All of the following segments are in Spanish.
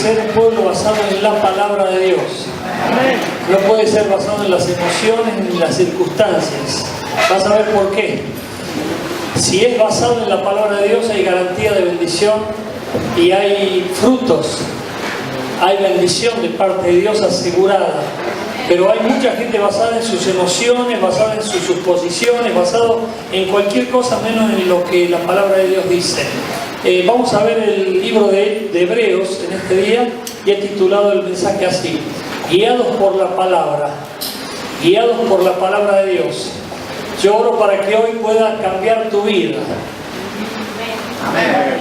ser un pueblo basado en la palabra de Dios. No puede ser basado en las emociones ni las circunstancias. Vas a ver por qué. Si es basado en la palabra de Dios, hay garantía de bendición y hay frutos. Hay bendición de parte de Dios asegurada. Pero hay mucha gente basada en sus emociones, basada en sus suposiciones, basado en cualquier cosa menos en lo que la palabra de Dios dice. Vamos a ver el libro de Hebreos en este día y he titulado el mensaje así: guiados por la palabra, guiados por la palabra de Dios. Yo oro para que hoy pueda cambiar tu vida. Amén.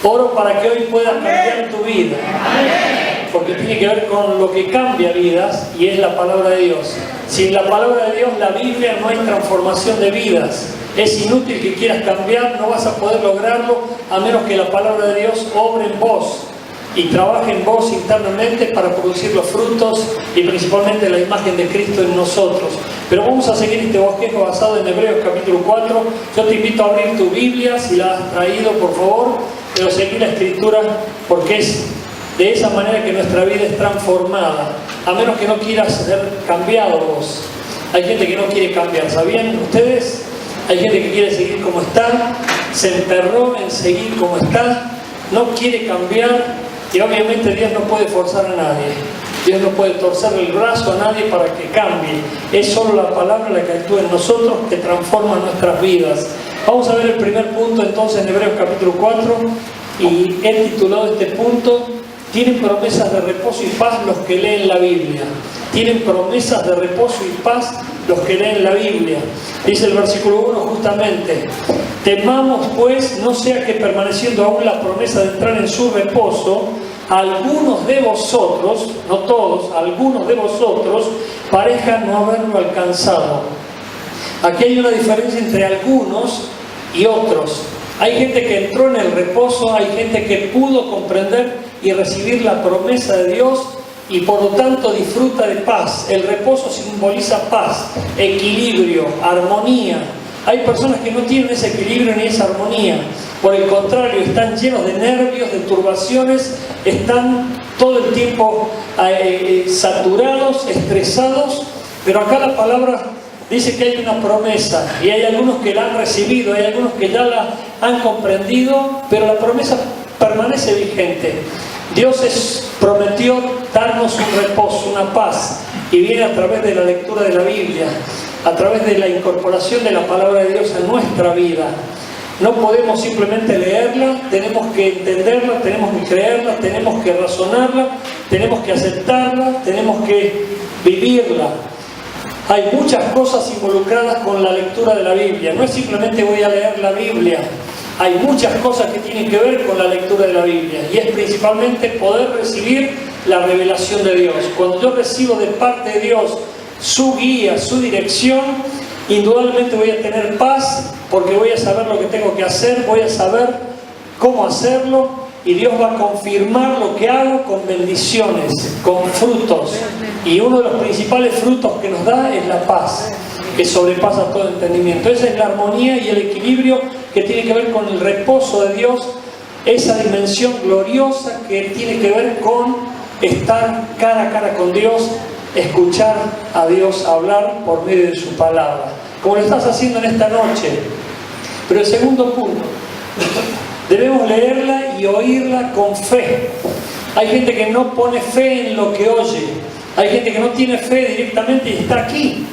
Oro para que hoy pueda cambiar tu vida. Porque tiene que ver con lo que cambia vidas y es la palabra de Dios. Sin la palabra de Dios, la Biblia, no hay transformación de vidas. Es inútil que quieras cambiar, no vas a poder lograrlo a menos que la palabra de Dios obre en vos y trabaje en vos internamente para producir los frutos y principalmente la imagen de Cristo en nosotros. Pero vamos a seguir este bosquejo basado en Hebreos capítulo 4. Yo te invito a abrir tu Biblia, si la has traído, por favor, pero seguir la escritura porque es de esa manera que nuestra vida es transformada, a menos que no quieras ser cambiado vos. Hay gente que no quiere cambiar, ¿sabían ustedes? Hay gente que quiere seguir como está, se emperró en seguir como está, no quiere cambiar y obviamente Dios no puede forzar a nadie. Dios no puede torcer el brazo a nadie para que cambie. Es solo la palabra la que actúa en nosotros, que transforma nuestras vidas. Vamos a ver el primer punto entonces en Hebreos capítulo 4 y he titulado este punto: tienen promesas de reposo y paz los que leen la Biblia. Tienen promesas de reposo y paz los que leen la Biblia. Dice el versículo 1 justamente: temamos pues, no sea que permaneciendo aún la promesa de entrar en su reposo, algunos de vosotros, no todos, algunos de vosotros, parezcan no haberlo alcanzado. Aquí hay una diferencia entre algunos y otros. Hay gente que entró en el reposo, hay gente que pudo comprender y recibir la promesa de Dios y por lo tanto disfruta de paz. El reposo simboliza paz, equilibrio, armonía. Hay personas que no tienen ese equilibrio ni esa armonía. Por el contrario, están llenos de nervios, de turbaciones, están todo el tiempo saturados, estresados. Pero acá la palabra dice que hay una promesa y hay algunos que la han recibido, hay algunos que ya la han comprendido, pero la promesa permanece vigente. Dios prometió darnos un reposo, una paz, y viene a través de la lectura de la Biblia, a través de la incorporación de la palabra de Dios en nuestra vida. No podemos simplemente leerla, tenemos que entenderla, tenemos que creerla, tenemos que razonarla, tenemos que aceptarla, tenemos que vivirla. Hay muchas cosas involucradas con la lectura de la Biblia. No es simplemente voy a leer la Biblia. Hay muchas cosas que tienen que ver con la lectura de la Biblia. Y es principalmente poder recibir la revelación de Dios. Cuando yo recibo de parte de Dios su guía, su dirección, indudablemente voy a tener paz porque voy a saber lo que tengo que hacer, voy a saber cómo hacerlo. Y Dios va a confirmar lo que hago con bendiciones, con frutos. Y uno de los principales frutos que nos da es la paz, que sobrepasa todo entendimiento. Esa es la armonía y el equilibrio que tiene que ver con el reposo de Dios, esa dimensión gloriosa que tiene que ver con estar cara a cara con Dios, escuchar a Dios hablar por medio de su palabra, como lo estás haciendo en esta noche. Pero el segundo punto: debemos leerla y oírla con fe. Hay gente que no pone fe en lo que oye. Hay gente que no tiene fe directamente y está aquí.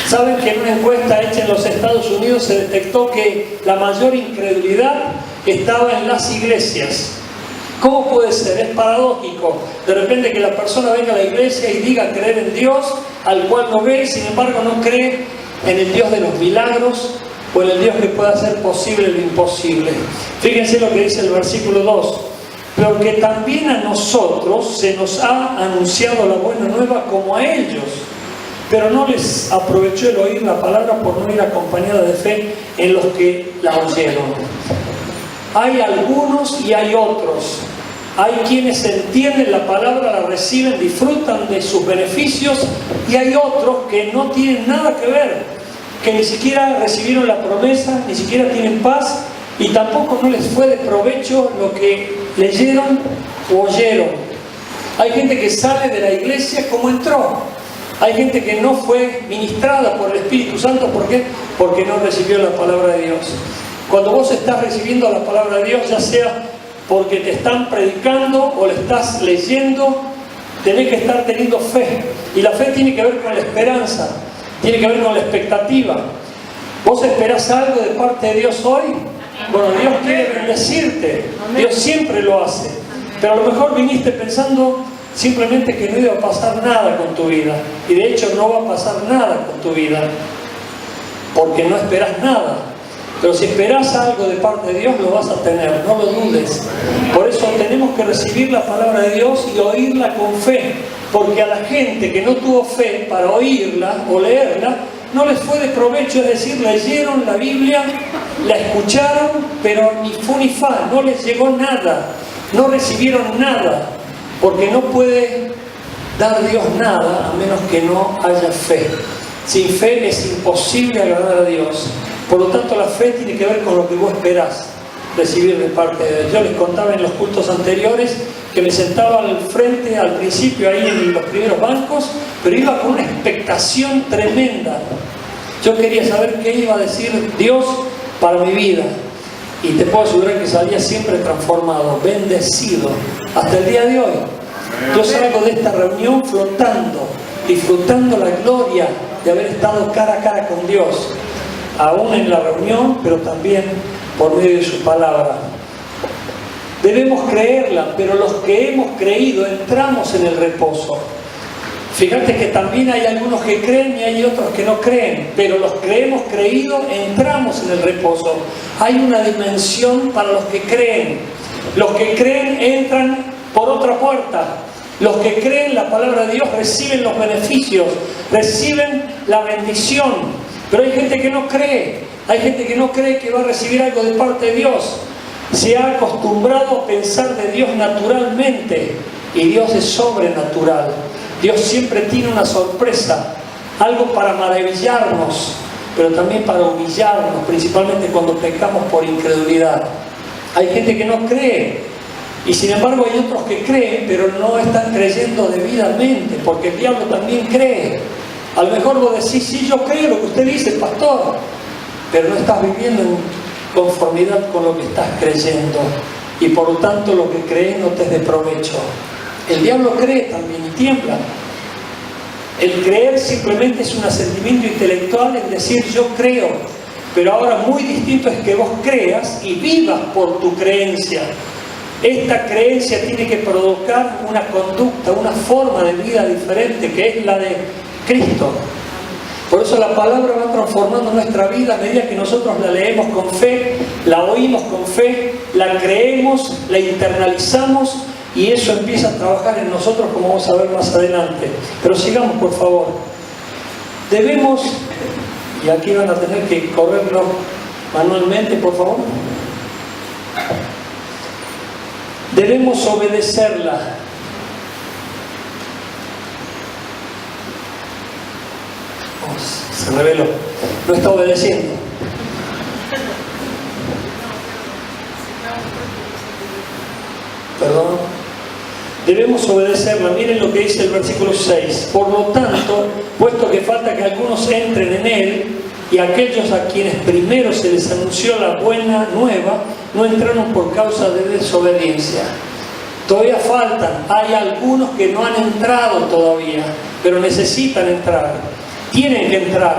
Saben que en una encuesta hecha en los Estados Unidos se detectó que la mayor incredulidad estaba en las iglesias. ¿Cómo puede ser? Es paradójico. De repente que la persona venga a la iglesia y diga creer en Dios, al cual no ve, sin embargo no cree en el Dios de los milagros, o en el Dios que pueda hacer posible lo imposible. Fíjense lo que dice el versículo 2: porque también a nosotros se nos ha anunciado la buena nueva como a ellos, pero no les aprovechó el oír la palabra por no ir acompañada de fe en los que la oyeron. Hay algunos y hay otros. Hay quienes entienden la palabra, la reciben, disfrutan de sus beneficios, y hay otros que no tienen nada que ver, que ni siquiera recibieron la promesa, ni siquiera tienen paz, y tampoco no les fue de provecho lo que leyeron o oyeron. Hay gente que sale de la iglesia como entró. Hay gente que no fue ministrada por el Espíritu Santo. ¿Por qué? Porque no recibió la palabra de Dios. Cuando vos estás recibiendo la palabra de Dios, ya sea porque te están predicando o le estás leyendo, tenés que estar teniendo fe. Y la fe tiene que ver con la esperanza, tiene que ver con la expectativa. ¿Vos esperás algo de parte de Dios hoy? Bueno, Dios quiere bendecirte. Dios siempre lo hace. Pero a lo mejor viniste pensando simplemente que no iba a pasar nada con tu vida. Y de hecho no va a pasar nada con tu vida, porque no esperás nada. Pero si esperás algo de parte de Dios, lo vas a tener, no lo dudes. Por eso tenemos que recibir la palabra de Dios y oírla con fe. Porque a la gente que no tuvo fe para oírla o leerla, no les fue de provecho. Es decir, leyeron la Biblia, la escucharon, pero ni fu ni fa, no les llegó nada. No recibieron nada. Porque no puede dar Dios nada a menos que no haya fe. Sin fe es imposible agradar a Dios. Por lo tanto, la fe tiene que ver con lo que vos esperás recibir de parte de Dios. Yo les contaba en los cultos anteriores que me sentaba al frente, al principio, ahí en los primeros bancos, pero iba con una expectación tremenda. Yo quería saber qué iba a decir Dios para mi vida. Y te puedo asegurar que salía siempre transformado, bendecido, hasta el día de hoy. Yo salgo de esta reunión flotando, disfrutando la gloria de haber estado cara a cara con Dios, aún en la reunión, pero también por medio de su palabra. Debemos creerla, pero los que hemos creído entramos en el reposo. Fíjate que también hay algunos que creen y hay otros que no creen, pero los que hemos creído entramos en el reposo. Hay una dimensión para los que creen. Los que creen entran por otra puerta. Los que creen la palabra de Dios reciben los beneficios, reciben la bendición. Pero hay gente que no cree. Hay gente que no cree que va a recibir algo de parte de Dios. Se ha acostumbrado a pensar de Dios naturalmente, y Dios es sobrenatural. Dios siempre tiene una sorpresa, algo para maravillarnos, pero también para humillarnos, principalmente cuando pecamos por incredulidad. Hay gente que no cree, y sin embargo hay otros que creen, pero no están creyendo debidamente, porque el diablo también cree. A lo mejor vos decís, sí, yo creo lo que usted dice, pastor, pero no estás viviendo en conformidad con lo que estás creyendo, y por lo tanto lo que crees no te es de provecho. El diablo cree también y tiembla. El creer simplemente es un asentimiento intelectual en decir yo creo, pero ahora muy distinto es que vos creas y vivas por tu creencia. Esta creencia tiene que provocar una conducta, una forma de vida diferente, que es la de Cristo. Por eso la palabra va transformando nuestra vida a medida que nosotros la leemos con fe, la oímos con fe, la creemos, la internalizamos, y eso empieza a trabajar en nosotros, como vamos a ver más adelante. Pero sigamos, por favor. Debemos, y aquí van a tener que correrlo manualmente, por favor. Debemos obedecerla. Se reveló. No está obedeciendo. Perdón. Debemos obedecerla. Miren lo que dice el versículo 6. Por lo tanto, puesto que falta que algunos entren en él, y aquellos a quienes primero se les anunció la buena nueva, no entraron por causa de desobediencia. Todavía faltan. Hay algunos que no han entrado todavía, pero necesitan entrar. Tienen que entrar,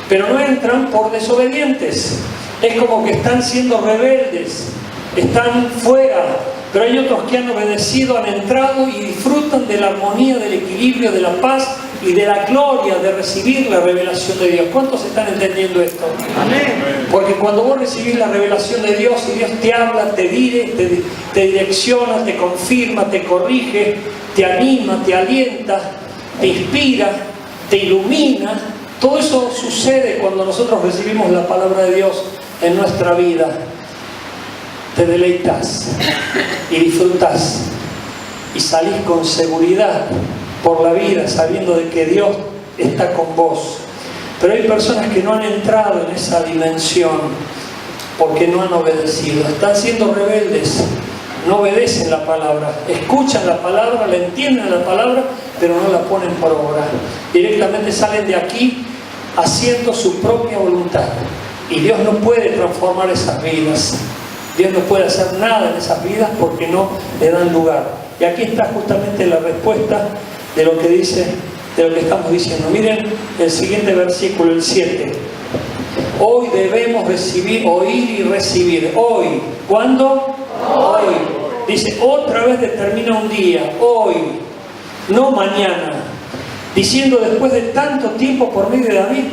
pero no entran por desobedientes. Es como que están siendo rebeldes, están fuera. Pero hay otros que han obedecido, han entrado y disfrutan de la armonía, del equilibrio, de la paz y de la gloria de recibir la revelación de Dios. ¿Cuántos están entendiendo esto? Amén. Porque cuando vos recibís la revelación de Dios y Dios te habla, te direcciona, te confirma, te corrige, te anima, te alienta, te inspira, te ilumina, todo eso sucede cuando nosotros recibimos la palabra de Dios en nuestra vida. Te deleitas y disfrutas y salís con seguridad por la vida sabiendo de que Dios está con vos. Pero hay personas que no han entrado en esa dimensión porque no han obedecido, están siendo rebeldes, no obedecen la palabra, escuchan la palabra, la entienden la palabra, pero no la ponen por obra. Directamente salen de aquí haciendo su propia voluntad. Y Dios no puede transformar esas vidas. Dios no puede hacer nada en esas vidas porque no le dan lugar. Y aquí está justamente la respuesta de lo que dice, de lo que estamos diciendo. Miren el siguiente versículo, el 7. Hoy debemos recibir, oír y recibir. Hoy. ¿Cuándo? Hoy. Dice, otra vez determina un día. Hoy. No mañana. Diciendo después de tanto tiempo por medio de David,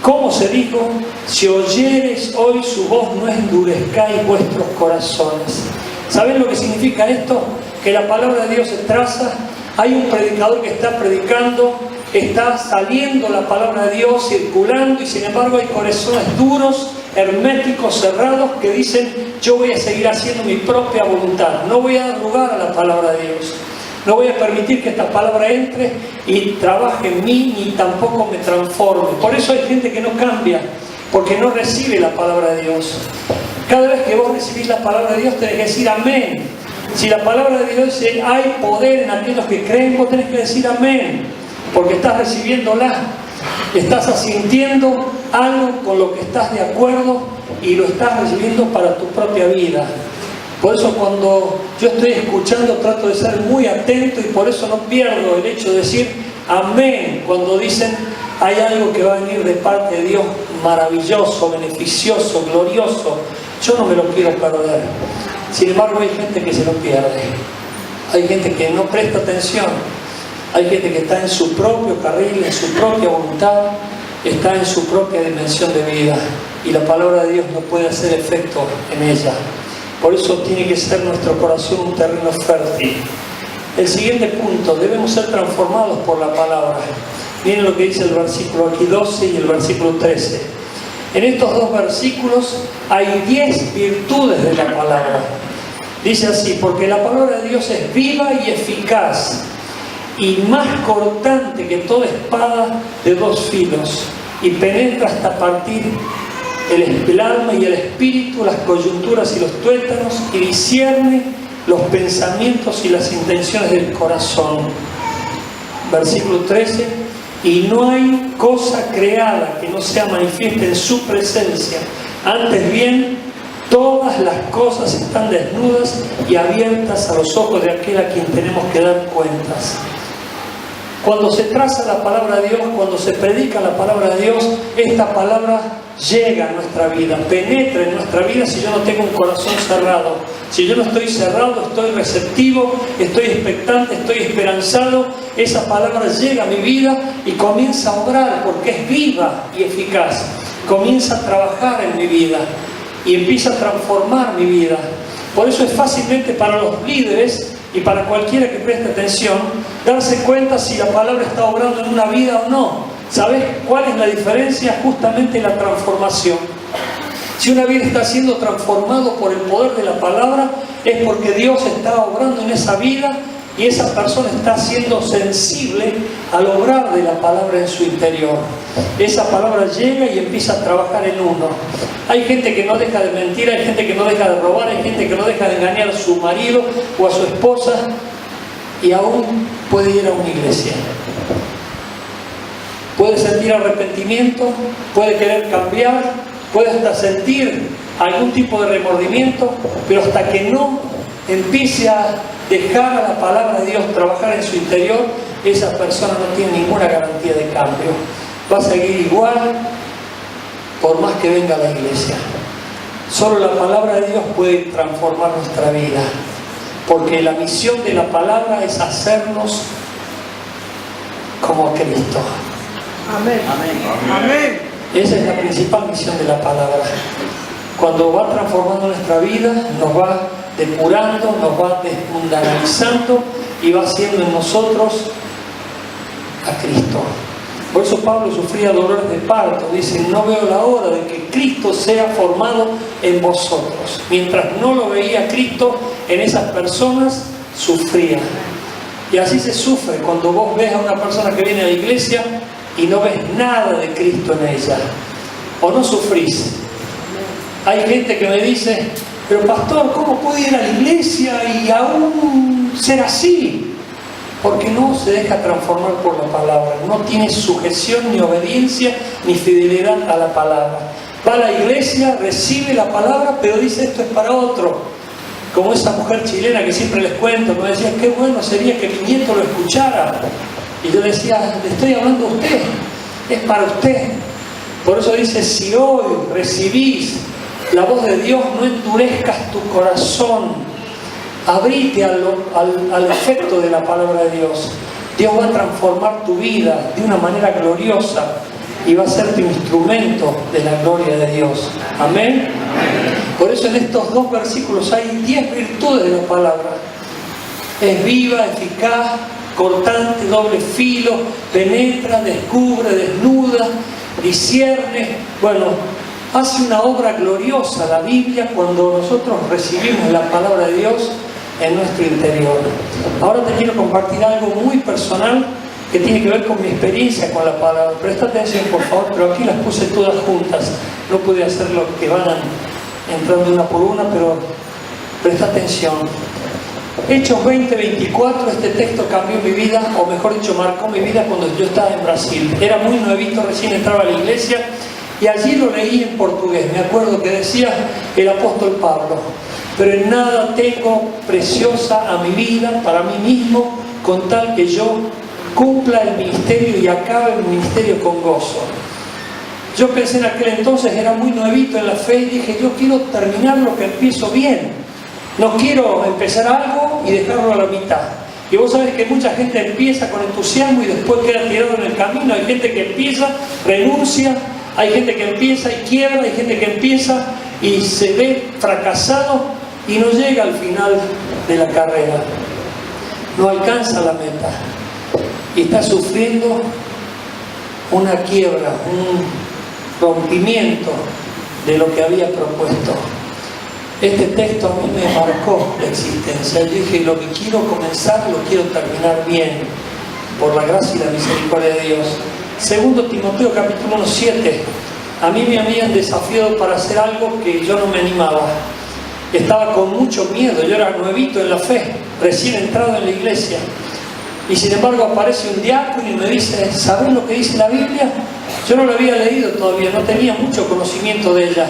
¿cómo se dijo? Si oyereis hoy su voz, no endurezcáis vuestros corazones. ¿Saben lo que significa esto? Que la palabra de Dios se traza. Hay un predicador que está predicando, está saliendo la palabra de Dios, circulando, y sin embargo hay corazones duros, herméticos, cerrados, que dicen, yo voy a seguir haciendo mi propia voluntad, no voy a dar lugar a la palabra de Dios, no voy a permitir que esta palabra entre y trabaje en mí, ni tampoco me transforme. Por eso hay gente que no cambia, porque no recibe la palabra de Dios. Cada vez que vos recibís la palabra de Dios, tenés que decir amén. Si la palabra de Dios dice, hay poder en aquellos que creen, vos tenés que decir amén, porque estás recibiéndola, estás asintiendo algo con lo que estás de acuerdo y lo estás recibiendo para tu propia vida. Por eso cuando yo estoy escuchando trato de ser muy atento, y por eso no pierdo el hecho de decir amén cuando dicen hay algo que va a venir de parte de Dios maravilloso, beneficioso, glorioso. Yo no me lo quiero perder. Sin embargo, hay gente que se lo pierde. Hay gente que no presta atención. Hay gente que está en su propio carril, en su propia voluntad, está en su propia dimensión de vida. Y la palabra de Dios no puede hacer efecto en ella. Por eso tiene que ser nuestro corazón un terreno fértil. El siguiente punto, debemos ser transformados por la palabra. Miren lo que dice el versículo aquí 12 y el versículo 13. En estos dos versículos hay 10 virtudes de la palabra. Dice así, porque la palabra de Dios es viva y eficaz, y más cortante que toda espada de dos filos, y penetra hasta partir el alma y el espíritu, las coyunturas y los tuétanos, y discierne los pensamientos y las intenciones del corazón. Versículo 13, y no hay cosa creada que no sea manifiesta en su presencia. Antes bien, todas las cosas están desnudas y abiertas a los ojos de aquel a quien tenemos que dar cuentas. Cuando se traza la palabra de Dios, cuando se predica la palabra de Dios, esta palabra llega a nuestra vida, penetra en nuestra vida si yo no tengo un corazón cerrado. Si yo no estoy cerrado, estoy receptivo, estoy expectante, estoy esperanzado, esa palabra llega a mi vida y comienza a obrar porque es viva y eficaz. Comienza a trabajar en mi vida y empieza a transformar mi vida. Por eso es fácilmente para los líderes y para cualquiera que preste atención darse cuenta si la palabra está obrando en una vida o no. ¿Sabes cuál es la diferencia? Justamente la transformación. Si una vida está siendo transformado por el poder de la palabra, es porque Dios está obrando en esa vida y esa persona está siendo sensible al obrar de la palabra en su interior. Esa palabra llega y empieza a trabajar en uno. Hay gente que no deja de mentir, hay gente que no deja de robar, hay gente que no deja de engañar a su marido o a su esposa y aún puede ir a una iglesia. Puede sentir arrepentimiento, puede querer cambiar, puede hasta sentir algún tipo de remordimiento, pero hasta que no empiece a dejar a la palabra de Dios trabajar en su interior, esa persona no tiene ninguna garantía de cambio. Va a seguir igual por más que venga a la iglesia. Solo la palabra de Dios puede transformar nuestra vida, porque la misión de la palabra es hacernos como Cristo. Amén. Amén. Amén. Esa es la principal misión de la palabra. Cuando va transformando nuestra vida, nos va depurando, nos va desmundanalizando y va haciendo en nosotros a Cristo. Por eso Pablo sufría dolores de parto. Dice, no veo la hora de que Cristo sea formado en vosotros. Mientras no lo veía Cristo en esas personas, sufría. Y así se sufre cuando vos ves a una persona que viene a la iglesia y no ves nada de Cristo en ella. O no sufrís. Hay gente que me dice, Pero pastor, ¿cómo puede ir a la iglesia y aún ser así? Porque no se deja transformar por la palabra, no tiene sujeción ni obediencia ni fidelidad a la palabra. Va a la iglesia, recibe la palabra, pero dice esto es para otro. Como esa mujer chilena que siempre les cuento, me decía, qué bueno sería que mi nieto lo escuchara. Y yo le decía, le estoy hablando a usted, es para usted. Por eso dice, si hoy recibís la voz de Dios, no endurezcas tu corazón. Abrite al efecto de la palabra de Dios. Dios va a transformar tu vida de una manera gloriosa y va a ser tu instrumento de la gloria de Dios. Amén. Por eso en estos 2 versículos hay 10 virtudes de la palabra. Es viva, eficaz, cortante, doble filo, penetra, descubre, desnuda, discierne. Bueno, hace una obra gloriosa la Biblia cuando nosotros recibimos la palabra de Dios en nuestro interior. Ahora te quiero compartir algo muy personal que tiene que ver con mi experiencia con la palabra. Presta atención, por favor, pero aquí las puse todas juntas. No pude hacerlo que van entrando una por una, pero presta atención. Hechos 20:24, este texto cambió mi vida, o mejor dicho, marcó mi vida cuando yo estaba en Brasil. Era muy nuevito, recién entraba a la iglesia, y allí lo leí en portugués. Me acuerdo que decía el apóstol Pablo: pero en nada tengo preciosa a mi vida para mí mismo, con tal que yo cumpla el ministerio y acabe el ministerio con gozo. Yo pensé en aquel entonces, era muy nuevito en la fe, y dije, yo quiero terminar lo que empiezo bien. No quiero empezar algo y dejarlo a la mitad. Y vos sabés que mucha gente empieza con entusiasmo y después queda tirado en el camino. Hay gente que empieza, renuncia, hay gente que empieza y quiebra, hay gente que empieza y se ve fracasado y no llega al final de la carrera. No alcanza la meta. Y está sufriendo una quiebra, un rompimiento de lo que había propuesto. Este texto a mí me marcó la existencia. Yo dije, lo que quiero comenzar, lo quiero terminar bien, por la gracia y la misericordia de Dios. 2 Timoteo capítulo 1:7. A mí me habían desafiado para hacer algo que yo no me animaba. Estaba con mucho miedo, yo era nuevito en la fe, recién entrado en la iglesia. Y sin embargo aparece un diácono y me dice, ¿sabes lo que dice la Biblia? Yo no la había leído todavía, no tenía mucho conocimiento de ella.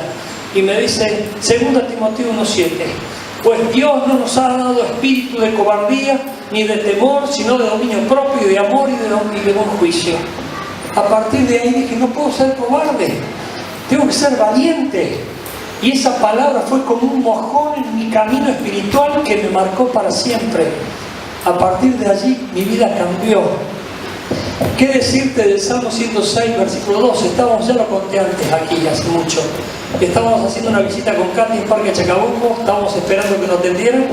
Y me dice, 2 Timoteo 1:7, pues Dios no nos ha dado espíritu de cobardía ni de temor, sino de dominio propio, de amor y de buen juicio. A partir de ahí dije, no puedo ser cobarde, tengo que ser valiente. Y esa palabra fue como un mojón en mi camino espiritual que me marcó para siempre. A partir de allí mi vida cambió. ¿Qué decirte del Salmo 106, versículo 2? Estábamos, ya lo conté antes aquí, hace mucho. Estábamos haciendo una visita con Katy en Parque Chacabuco, estábamos esperando que nos atendieran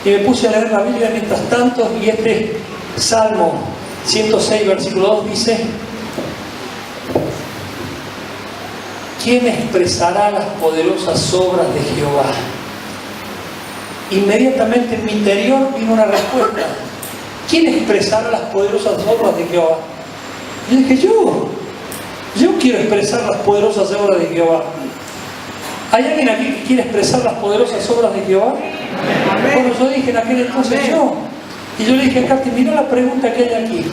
y me puse a leer la Biblia mientras tanto, y este Salmo 106, versículo 2 dice: ¿quién expresará las poderosas obras de Jehová? Inmediatamente en mi interior vino una respuesta: ¿quién expresará las poderosas obras de Jehová? Y dije, yo quiero expresar las poderosas obras de Jehová. ¿Hay alguien aquí que quiere expresar las poderosas obras de Jehová? Bueno, yo dije en aquel entonces yo. Y yo le dije a Katy, mira la pregunta que hay aquí.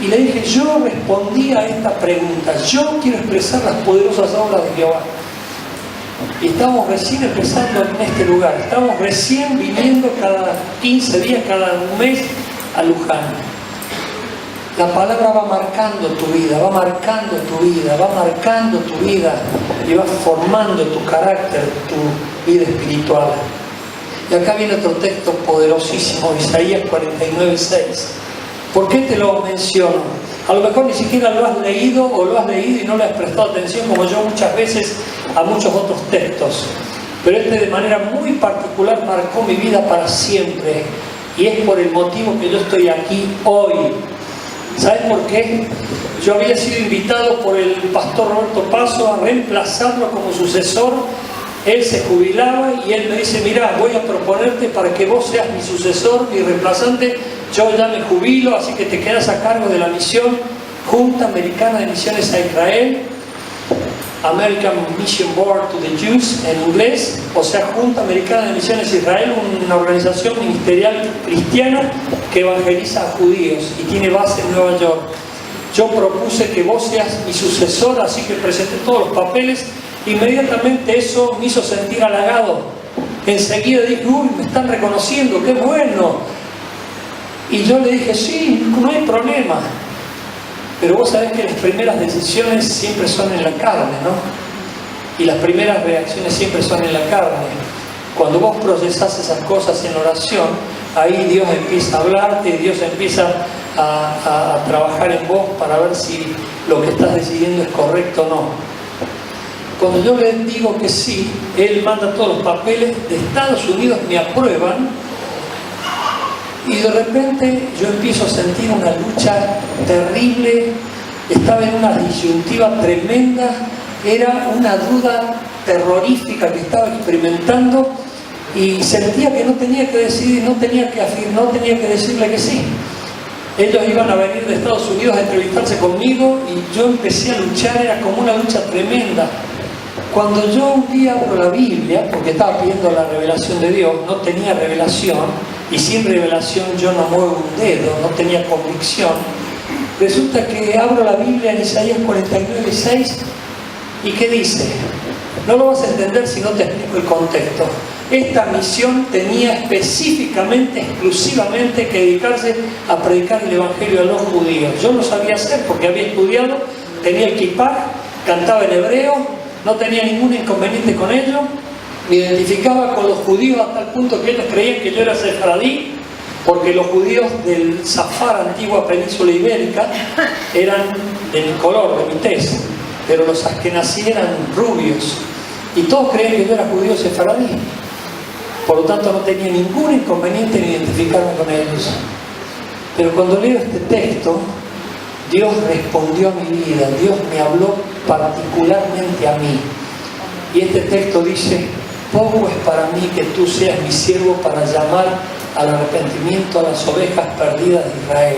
Y le dije, yo respondí a esta pregunta, yo quiero expresar las poderosas obras de Jehová. Y estamos recién empezando en este lugar, estamos recién viniendo cada 15 días, cada mes a Luján. La palabra va marcando tu vida, va marcando tu vida, va marcando tu vida y va formando tu carácter, tu vida espiritual. Y acá viene otro texto poderosísimo, Isaías 49:6. ¿Por qué te lo menciono? A lo mejor ni siquiera lo has leído o lo has leído y no le has prestado atención, como yo muchas veces a muchos otros textos. Pero este de manera muy particular marcó mi vida para siempre. Y es por el motivo que yo estoy aquí hoy. ¿Sabes por qué? Yo había sido invitado por el pastor Roberto Paso a reemplazarlo como sucesor. Él se jubilaba y él me dice, mira, voy a proponerte para que vos seas mi sucesor, mi reemplazante. Yo ya me jubilo, así que te quedas a cargo de la misión Junta Americana de Misiones a Israel. American Mission Board to the Jews en inglés, o sea, Junta Americana de Misiones Israel, una organización ministerial cristiana que evangeliza a judíos y tiene base en Nueva York. Yo propuse que vos seas mi sucesor, así que presenté todos los papeles. Inmediatamente eso me hizo sentir halagado. Enseguida dije, uy, me están reconociendo, qué bueno. Y yo le dije, sí, no hay problema. Pero vos sabés que las primeras decisiones siempre son en la carne, ¿no? Y las primeras reacciones siempre son en la carne. Cuando vos procesás esas cosas en oración, ahí Dios empieza a hablarte, Dios empieza a trabajar en vos para ver si lo que estás decidiendo es correcto o no. Cuando yo le digo que sí, Él manda todos los papeles de Estados Unidos, me aprueban, y de repente yo empiezo a sentir una lucha terrible, estaba en una disyuntiva tremenda, era una duda terrorífica que estaba experimentando y sentía que no tenía que decidir, no tenía que decirle que sí. Ellos iban a venir de Estados Unidos a entrevistarse conmigo y yo empecé a luchar, era como una lucha tremenda. Cuando yo un día abro la Biblia, porque estaba pidiendo la revelación de Dios, no tenía revelación, y sin revelación yo no muevo un dedo, no tenía convicción. Resulta que abro la Biblia en Isaías 49:6, ¿y qué dice? No lo vas a entender si no te explico el contexto. Esta misión tenía específicamente, exclusivamente que dedicarse a predicar el Evangelio a los judíos. Yo lo sabía hacer porque había estudiado, tenía el kippah, cantaba en hebreo, no tenía ningún inconveniente con ello, me identificaba con los judíos a tal punto que ellos creían que yo era sefaradí, porque los judíos del Safar, antigua península ibérica, eran de mi color, de mi tez, pero los askenazí eran rubios, y todos creían que yo era judío sefaradí. Por lo tanto, no tenía ningún inconveniente en identificarme con ellos. Pero cuando leo este texto, Dios respondió a mi vida, Dios me habló particularmente a mí. Y este texto dice, poco es para mí que tú seas mi siervo para llamar al arrepentimiento a las ovejas perdidas de Israel.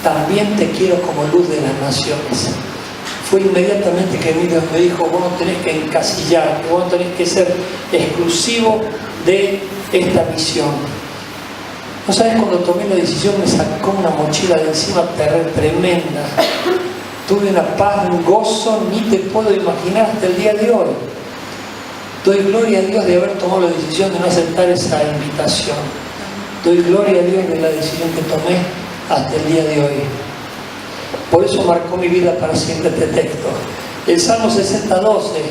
También te quiero como luz de las naciones. Fue inmediatamente que Dios me dijo, vos no tenés que encasillarte, vos no tenés que ser exclusivo de esta misión. ¿No sabes? Cuando tomé la decisión me sacó una mochila de encima tremenda. Tuve una paz, un gozo, ni te puedo imaginar hasta el día de hoy. Doy gloria a Dios de haber tomado la decisión de no aceptar esa invitación. Doy gloria a Dios de la decisión que tomé hasta el día de hoy. Por eso marcó mi vida para siempre este texto. El Salmo 60:12,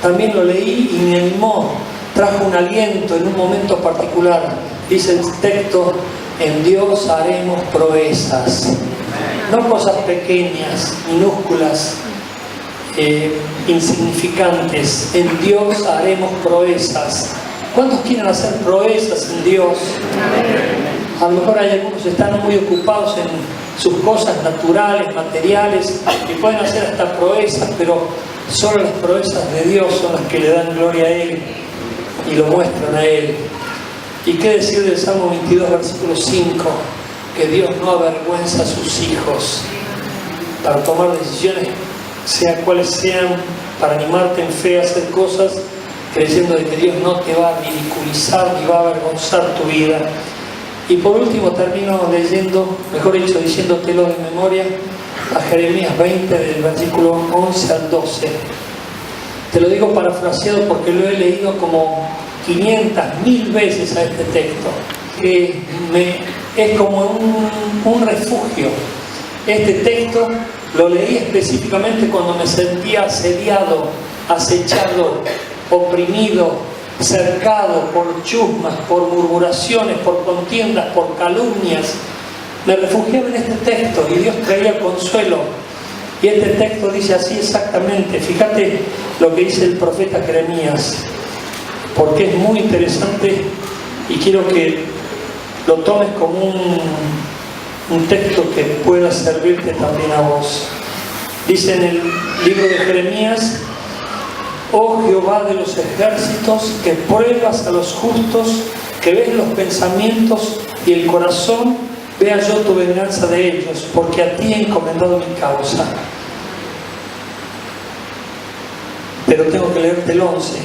también lo leí y me animó, trajo un aliento en un momento particular. Dice el texto, en Dios haremos proezas. No cosas pequeñas, minúsculas, insignificantes. En Dios haremos proezas. ¿Cuántos quieren hacer proezas en Dios? A lo mejor hay algunos que están muy ocupados en sus cosas naturales, materiales, que pueden hacer hasta proezas, pero solo las proezas de Dios son las que le dan gloria a Él y lo muestran a Él. ¿Y qué decir del Salmo 22, versículo 5? Que Dios no avergüenza a sus hijos para tomar decisiones, sea cuales sean, para animarte en fe a hacer cosas, creyendo de que Dios no te va a ridiculizar ni va a avergonzar tu vida. Y por último termino leyendo, mejor dicho, diciéndotelo de memoria, a Jeremías 20, del versículo 11 al 12. Te lo digo parafraseado porque lo he leído como 500.000 veces a este texto, que es como un refugio. Este texto lo leí específicamente cuando me sentía asediado, acechado, oprimido, cercado por chusmas, por murmuraciones, por contiendas, por calumnias. Me refugiaba en este texto y Dios traía consuelo. Y este texto dice así exactamente. Fíjate lo que dice el profeta Jeremías, porque es muy interesante y quiero que lo tomes como un texto que pueda servirte también a vos. Dice en el libro de Jeremías, oh Jehová de los ejércitos, que pruebas a los justos, que ves los pensamientos y el corazón, vea yo tu venganza de ellos, porque a ti he encomendado mi causa. pero tengo que leerte el 11.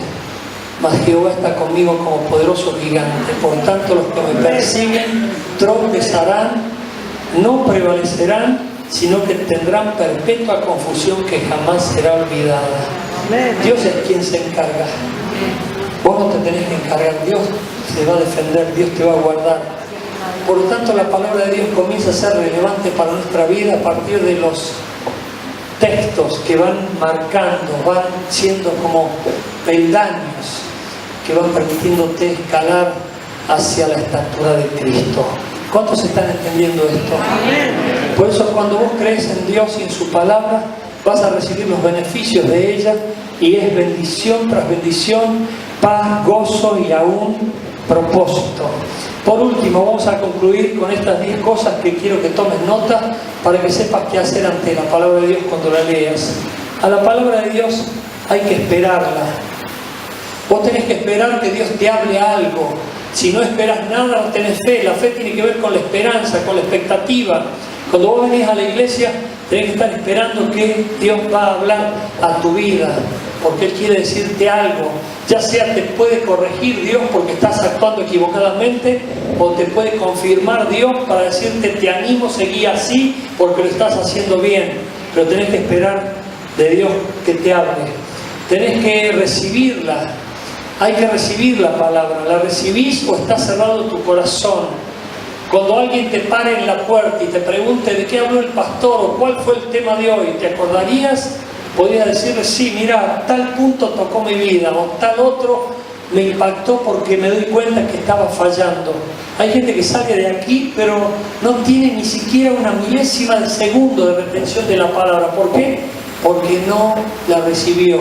Mas Jehová está conmigo como poderoso gigante. Por tanto, los que me persiguen tropezarán, no prevalecerán, sino que tendrán perpetua confusión que jamás será olvidada. Dios es quien se encarga. Vos no te tenés que encargar. Dios te va a defender, Dios te va a guardar. Por lo tanto, la palabra de Dios comienza a ser relevante para nuestra vida a partir de los textos que van marcando, van siendo como peldaños que van permitiéndote escalar hacia la estatura de Cristo. ¿Cuántos están entendiendo esto? Por eso cuando vos crees en Dios y en su palabra, vas a recibir los beneficios de ella, y es bendición tras bendición, paz, gozo y aún propósito. Por último, vamos a concluir con estas 10 cosas que quiero que tomes nota para que sepas qué hacer ante la palabra de Dios cuando la leas. A la palabra de Dios hay que esperarla. Vos tenés que esperar que Dios te hable algo. Si no esperas nada, no tenés fe. La fe tiene que ver con la esperanza, con la expectativa. Cuando vos venís a la iglesia, tenés que estar esperando que Dios va a hablar a tu vida, porque Él quiere decirte algo. Ya sea te puede corregir Dios porque estás actuando equivocadamente, o te puede confirmar Dios para decirte te animo, seguí así porque lo estás haciendo bien. Pero tenés que esperar de Dios que te hable. Tenés que recibirla. Hay que recibir la palabra. ¿La recibís o está cerrado tu corazón? Cuando alguien te pare en la puerta y te pregunte de qué habló el pastor o cuál fue el tema de hoy, ¿te acordarías? Podrías decirle, sí, mira, tal punto tocó mi vida, o tal otro me impactó porque me doy cuenta que estaba fallando. Hay gente que sale de aquí, pero no tiene ni siquiera una milésima de segundo de retención de la palabra. ¿Por qué? Porque no la recibió,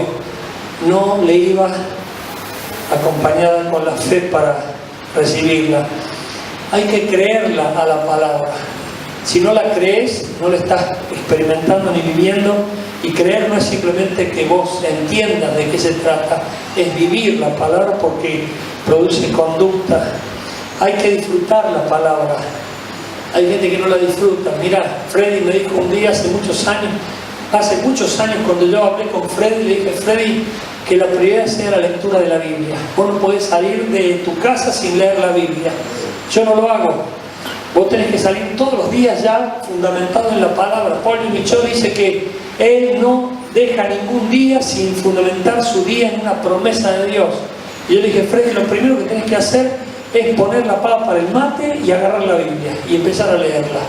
no le iba acompañada con la fe para recibirla. Hay que creerla a la palabra. Si no la crees, no la estás experimentando ni viviendo. Y creer no es simplemente que vos entiendas de qué se trata, es vivir la palabra porque produce conducta. Hay que disfrutar la palabra. Hay gente que no la disfruta. Mira, Freddy me dijo un día hace muchos años cuando yo hablé con Freddy, le dije, Freddy, que la prioridad sea la lectura de la Biblia. Vos no podés salir de tu casa sin leer la Biblia. Yo no lo hago. Vos tenés que salir todos los días ya fundamentado en la palabra. Paul Michaud dice que él no deja ningún día sin fundamentar su día en una promesa de Dios. Y yo le dije, Freddy, lo primero que tenés que hacer es poner la pava para el mate y agarrar la Biblia y empezar a leerla.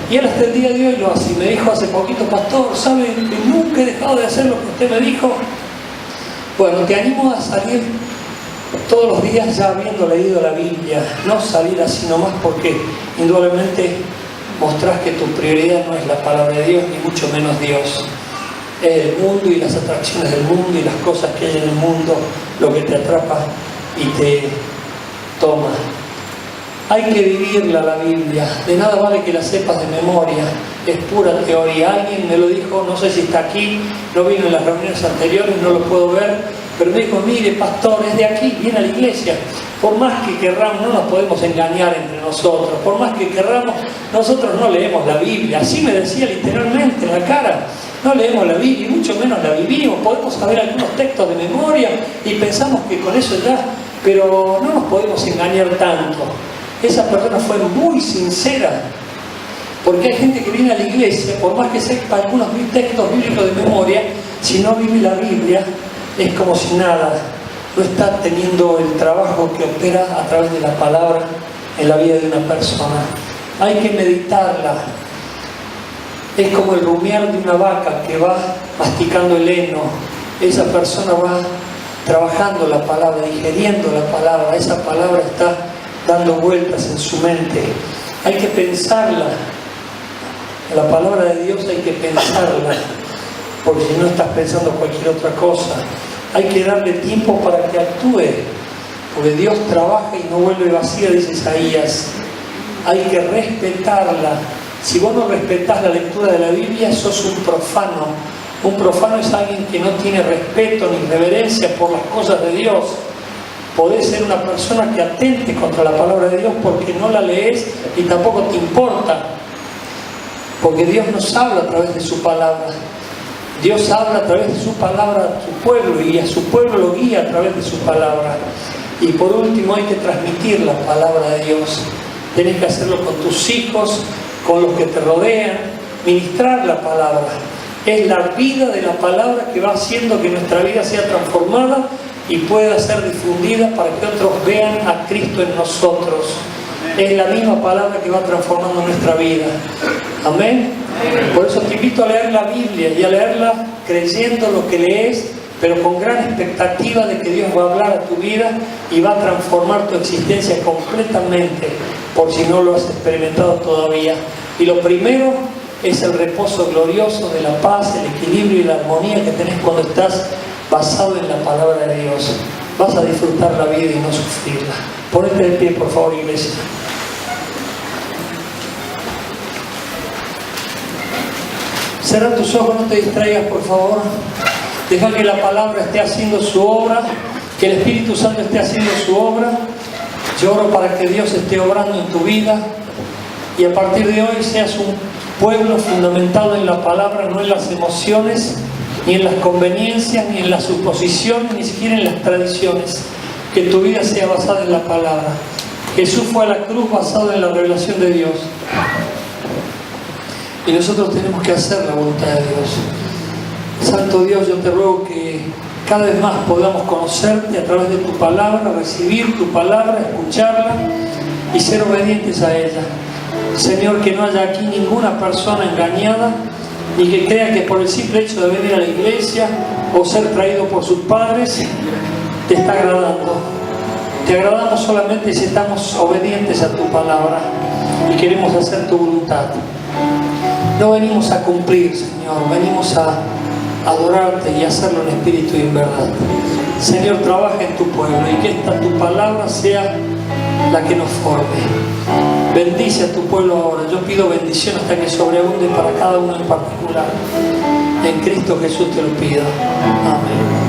Y él hasta el día de hoy lo hace. Y me dijo hace poquito, pastor, ¿sabe que nunca he dejado de hacer lo que usted me dijo? Bueno, te animo a salir todos los días ya habiendo leído la Biblia, no salir así nomás porque indudablemente mostrás que tu prioridad no es la palabra de Dios, ni mucho menos Dios. Es el mundo y las atracciones del mundo y las cosas que hay en el mundo lo que te atrapa y te toma. Hay que vivirla la Biblia, de nada vale que la sepas de memoria, es pura teoría. Alguien me lo dijo, no sé si está aquí, no vino en las reuniones anteriores, no lo puedo ver, pero me dijo, mire pastor, es de aquí, viene a la iglesia. Por más que querramos, no nos podemos engañar entre nosotros, por más que querramos, nosotros no leemos la Biblia. Así me decía literalmente en la cara, no leemos la Biblia y mucho menos la vivimos. Podemos saber algunos textos de memoria y pensamos que con eso ya, pero no nos podemos engañar tanto. Esa persona fue muy sincera, porque hay gente que viene a la iglesia, por más que sepa algunos textos bíblicos de memoria, si no vive la Biblia, es como si nada, no está teniendo el trabajo que opera a través de la palabra en la vida de una persona. Hay que meditarla. Es como el rumiar de una vaca que va masticando el heno. Esa persona va trabajando la palabra, digeriendo la palabra. Esa palabra está dando vueltas en su mente. Hay que pensarla. La palabra de Dios hay que pensarla, porque si no estás pensando cualquier otra cosa. Hay que darle tiempo para que actúe, porque Dios trabaja y no vuelve vacía, dice Isaías. Hay que respetarla. Si vos no respetás la lectura de la Biblia, sos un profano. Un profano es alguien que no tiene respeto ni reverencia por las cosas de Dios. Podés ser una persona que atente contra la palabra de Dios porque no la lees y tampoco te importa, porque Dios nos habla a través de su palabra. Dios habla a través de su palabra a su pueblo y a su pueblo lo guía a través de su palabra. Y por último hay que transmitir la palabra de Dios. Tienes que hacerlo con tus hijos, con los que te rodean, ministrar la palabra. Es la vida de la palabra que va haciendo que nuestra vida sea transformada y pueda ser difundida para que otros vean a Cristo en nosotros. Es la misma palabra que va transformando nuestra vida. Amén. Por eso te invito a leer la Biblia y a leerla creyendo lo que lees, pero con gran expectativa de que Dios va a hablar a tu vida y va a transformar tu existencia completamente, por si no lo has experimentado todavía. Y lo primero es el reposo glorioso de la paz, el equilibrio y la armonía que tenés cuando estás basado en la palabra de Dios. Vas a disfrutar la vida y no sufrirla. Ponete de pie, por favor, iglesia. Cierra tus ojos, no te distraigas, por favor. Deja que la palabra esté haciendo su obra, que el Espíritu Santo esté haciendo su obra. Yo oro para que Dios esté obrando en tu vida y a partir de hoy seas un pueblo fundamentado en la palabra, no en las emociones, ni en las conveniencias, ni en las suposiciones, ni siquiera en las tradiciones. Que tu vida sea basada en la palabra. Jesús fue a la cruz basado en la revelación de Dios. Y nosotros tenemos que hacer la voluntad de Dios. Santo Dios, yo te ruego que cada vez más podamos conocerte a través de tu palabra, recibir tu palabra, escucharla y ser obedientes a ella. Señor, que no haya aquí ninguna persona engañada, ni que crea que por el simple hecho de venir a la iglesia o ser traído por sus padres, te está agradando. Te agradamos solamente si estamos obedientes a tu palabra y queremos hacer tu voluntad. No venimos a cumplir, Señor, venimos a adorarte y hacerlo en espíritu y en verdad. Señor, trabaja en tu pueblo y que esta tu palabra sea la que nos forme. Bendice a tu pueblo ahora. Yo pido bendición hasta que sobreabunde para cada uno en particular. En Cristo Jesús te lo pido. Amén.